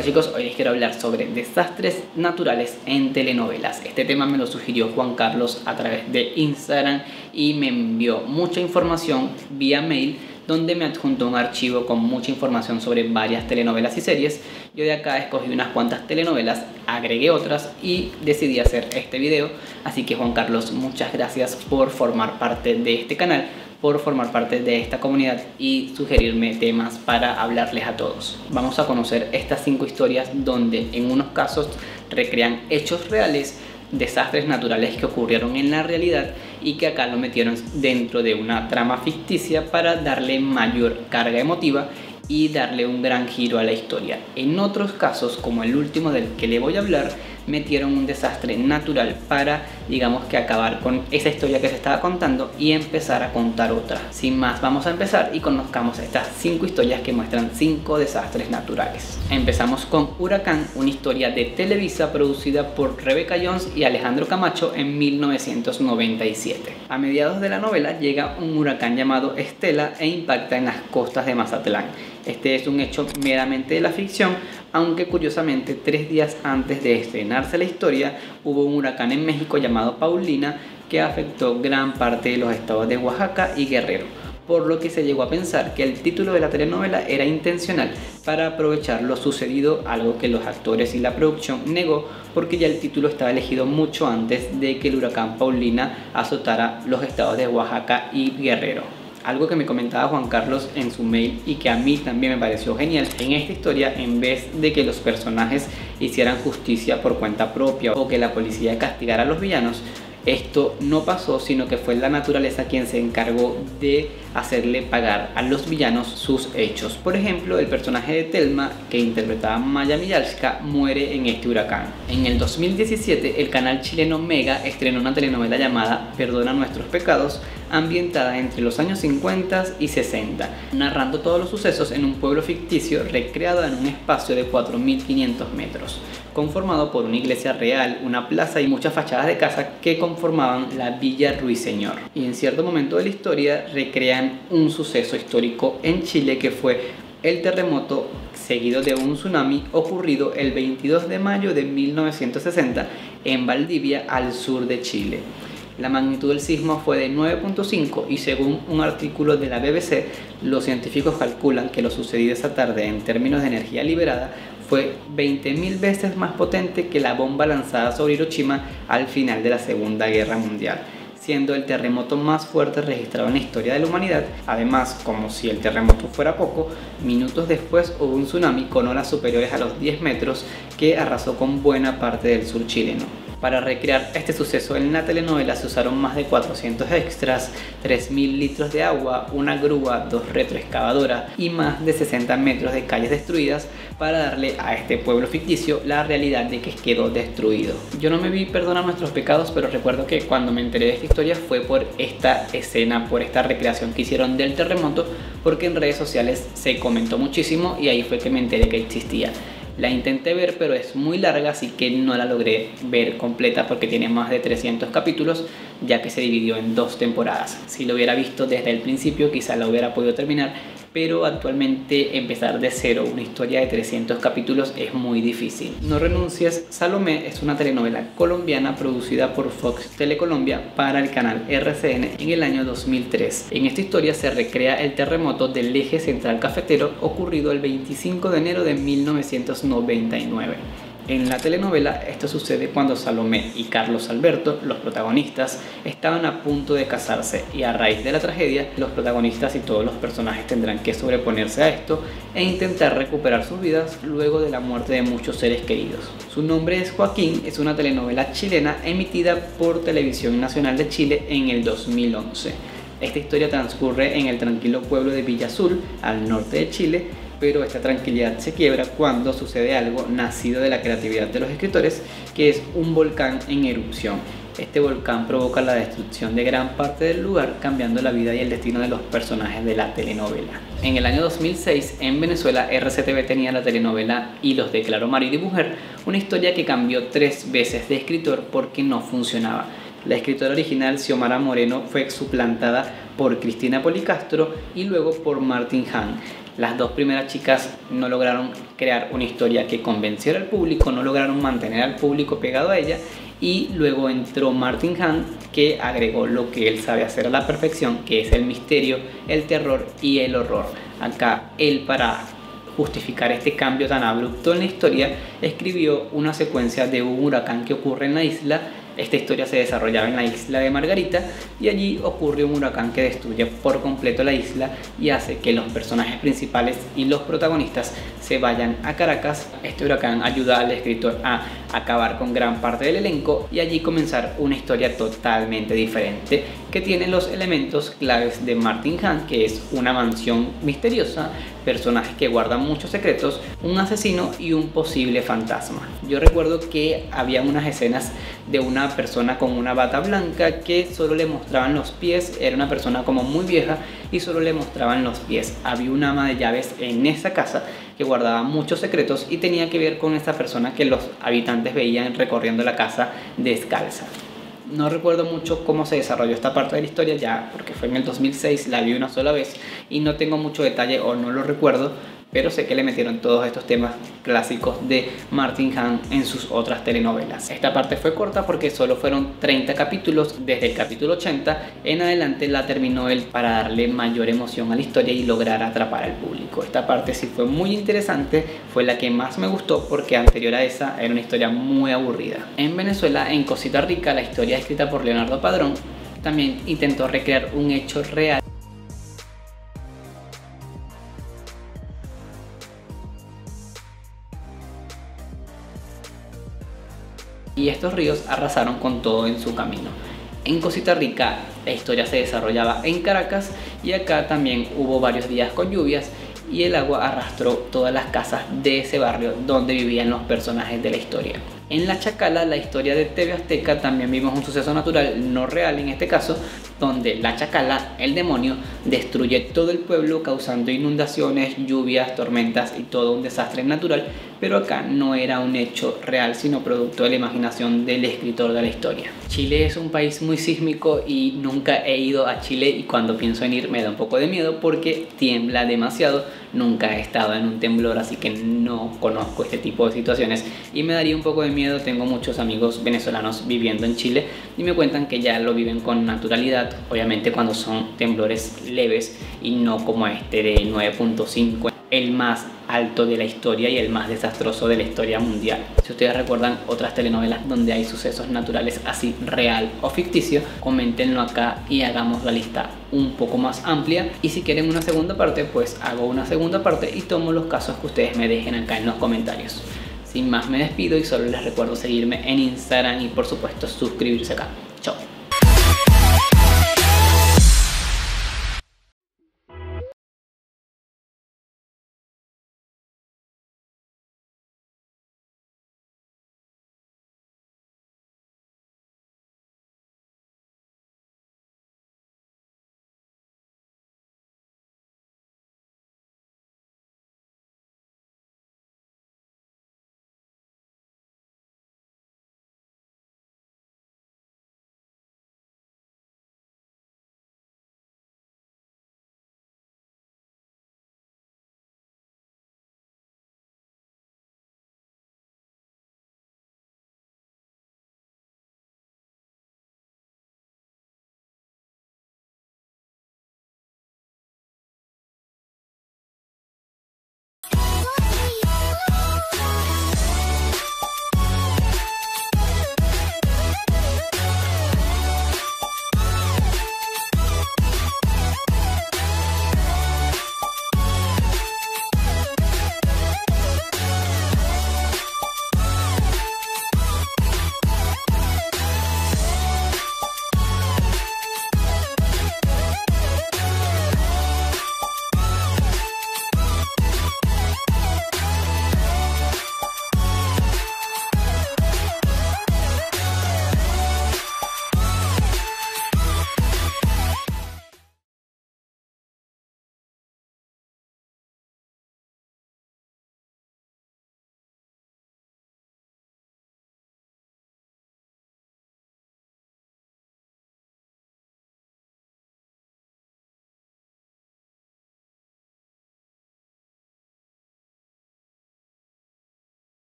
Hola chicos, hoy les quiero hablar sobre desastres naturales en telenovelas. Este tema me lo sugirió Juan Carlos a través de Instagram y me envió mucha información vía mail, donde me adjuntó un archivo con mucha información sobre varias telenovelas y series. Yo de acá escogí unas cuantas telenovelas, agregué otras y decidí hacer este video. Así que Juan Carlos, muchas gracias por formar parte de este canal, por formar parte de esta comunidad y sugerirme temas para hablarles a todos. Vamos a conocer estas 5 historias donde en unos casos recrean hechos reales, desastres naturales que ocurrieron en la realidad y que acá lo metieron dentro de una trama ficticia para darle mayor carga emotiva y darle un gran giro a la historia. En otros casos, como el último del que le voy a hablar, metieron un desastre natural para, digamos, que acabar con esa historia que se estaba contando y empezar a contar otra. Sin más, vamos a empezar y conozcamos estas 5 historias que muestran 5 desastres naturales. Empezamos con Huracán, una historia de Televisa producida por Rebeca Jones y Alejandro Camacho en 1997. A mediados de la novela llega un huracán llamado Estela e impacta en las costas de Mazatlán. Este es un hecho meramente de la ficción, aunque curiosamente 3 días antes de estrenarse la historia hubo un huracán en México llamado Paulina que afectó gran parte de los estados de Oaxaca y Guerrero, por lo que se llegó a pensar que el título de la telenovela era intencional para aprovechar lo sucedido, algo que los actores y la producción negó porque ya el título estaba elegido mucho antes de que el huracán Paulina azotara los estados de Oaxaca y Guerrero. Algo que me comentaba Juan Carlos en su mail y que a mí también me pareció genial: en esta historia, en vez de que los personajes hicieran justicia por cuenta propia o que la policía castigara a los villanos, esto no pasó, sino que fue la naturaleza quien se encargó de hacerle pagar a los villanos sus hechos. Por ejemplo, el personaje de Telma, que interpretaba Maya Millarska, muere en este huracán. En el 2017, el canal chileno Mega estrenó una telenovela llamada Perdona Nuestros Pecados, ambientada entre los años 50 y 60, narrando todos los sucesos en un pueblo ficticio recreado en un espacio de 4.500 metros, conformado por una iglesia real, una plaza y muchas fachadas de casa que conformaban la Villa Ruiseñor. Y en cierto momento de la historia recrean un suceso histórico en Chile, que fue el terremoto seguido de un tsunami ocurrido el 22 de mayo de 1960 en Valdivia, al sur de Chile. La magnitud del sismo fue de 9.5 y según un artículo de la BBC, los científicos calculan que lo sucedido esa tarde en términos de energía liberada fue 20.000 veces más potente que la bomba lanzada sobre Hiroshima al final de la Segunda Guerra Mundial, siendo el terremoto más fuerte registrado en la historia de la humanidad. Además, como si el terremoto fuera poco, minutos después hubo un tsunami con olas superiores a los 10 metros que arrasó con buena parte del sur chileno. Para recrear este suceso en la telenovela se usaron más de 400 extras, 3.000 litros de agua, una grúa, 2 retroexcavadoras y más de 60 metros de calles destruidas para darle a este pueblo ficticio la realidad de que quedó destruido. Yo no me vi Perdona Nuestros Pecados, pero recuerdo que cuando me enteré de esta historia fue por esta escena, por esta recreación que hicieron del terremoto, porque en redes sociales se comentó muchísimo y ahí fue que me enteré que existía. La intenté ver, pero es muy larga, así que no la logré ver completa porque tiene más de 300 capítulos, ya que se dividió en 2 temporadas. Si lo hubiera visto desde el principio, quizá la hubiera podido terminar, pero actualmente empezar de cero una historia de 300 capítulos es muy difícil. No renuncies, Salomé es una telenovela colombiana producida por Fox Telecolombia para el canal RCN en el año 2003. En esta historia se recrea el terremoto del eje central cafetero ocurrido el 25 de enero de 1999. En la telenovela esto sucede cuando Salomé y Carlos Alberto, los protagonistas, estaban a punto de casarse y a raíz de la tragedia los protagonistas y todos los personajes tendrán que sobreponerse a esto e intentar recuperar sus vidas luego de la muerte de muchos seres queridos. Su nombre es Joaquín, es una telenovela chilena emitida por Televisión Nacional de Chile en el 2011. Esta historia transcurre en el tranquilo pueblo de Villa Azul, al norte de Chile, pero esta tranquilidad se quiebra cuando sucede algo nacido de la creatividad de los escritores, que es un volcán en erupción. Este volcán provoca la destrucción de gran parte del lugar, cambiando la vida y el destino de los personajes de la telenovela. En el año 2006, en Venezuela, RCTV tenía la telenovela Hilos de Claro Marido y Mujer, una historia que cambió 3 veces de escritor porque no funcionaba. La escritora original, Xiomara Moreno, fue suplantada por Cristina Policastro y luego por Martin Hahn. Las dos primeras chicas no lograron crear una historia que convenciera al público, no lograron mantener al público pegado a ella, y luego entró Martin Hahn, que agregó lo que él sabe hacer a la perfección, que es el misterio, el terror y el horror. Acá él, para justificar este cambio tan abrupto en la historia, escribió una secuencia de un huracán que ocurre en la isla. Esta historia se desarrollaba en la isla de Margarita y allí ocurre un huracán que destruye por completo la isla y hace que los personajes principales y los protagonistas se vayan a Caracas. Este huracán ayuda al escritor a acabar con gran parte del elenco y allí comenzar una historia totalmente diferente que tiene los elementos claves de Martin Hahn, que es una mansión misteriosa, personajes que guardan muchos secretos, un asesino y un posible fantasma. Yo recuerdo que había unas escenas de una persona con una bata blanca que solo le mostraban los pies, era una persona como muy vieja y solo le mostraban los pies. Había una ama de llaves en esa casa que guardaba muchos secretos y tenía que ver con esta persona que los habitantes veían recorriendo la casa descalza. No recuerdo mucho cómo se desarrolló esta parte de la historia ya, porque fue en el 2006, la vi una sola vez y no tengo mucho detalle o no lo recuerdo, pero sé que le metieron todos estos temas clásicos de Martin Hahn en sus otras telenovelas. Esta parte fue corta porque solo fueron 30 capítulos, desde el capítulo 80 en adelante la terminó él para darle mayor emoción a la historia y lograr atrapar al público. Esta parte sí fue muy interesante, fue la que más me gustó porque anterior a esa era una historia muy aburrida. En Venezuela, en Cosita Rica, la historia escrita por Leonardo Padrón, también intentó recrear un hecho real. Y estos ríos arrasaron con todo en su camino. En Cosita Rica la historia se desarrollaba en Caracas y acá también hubo varios días con lluvias y el agua arrastró todas las casas de ese barrio donde vivían los personajes de la historia. En La Chacala, la historia de TV Azteca, también vimos un suceso natural, no real en este caso, donde la Chacala, el demonio, destruye todo el pueblo causando inundaciones, lluvias, tormentas y todo un desastre natural, pero acá no era un hecho real sino producto de la imaginación del escritor de la historia. Chile es un país muy sísmico y nunca he ido a Chile y cuando pienso en ir me da un poco de miedo porque tiembla demasiado. Nunca he estado en un temblor, así que no conozco este tipo de situaciones y me daría un poco de miedo. Tengo muchos amigos venezolanos viviendo en Chile y me cuentan que ya lo viven con naturalidad, obviamente cuando son temblores leves y no como este de 9.5, el más alto de la historia y el más desastroso de la historia mundial. Si ustedes recuerdan otras telenovelas donde hay sucesos naturales así real o ficticio, coméntenlo acá y hagamos la lista un poco más amplia, y si quieren una segunda parte pues hago una segunda parte y tomo los casos que ustedes me dejen acá en los comentarios. Sin más me despido y solo les recuerdo seguirme en Instagram y por supuesto suscribirse acá. Chao.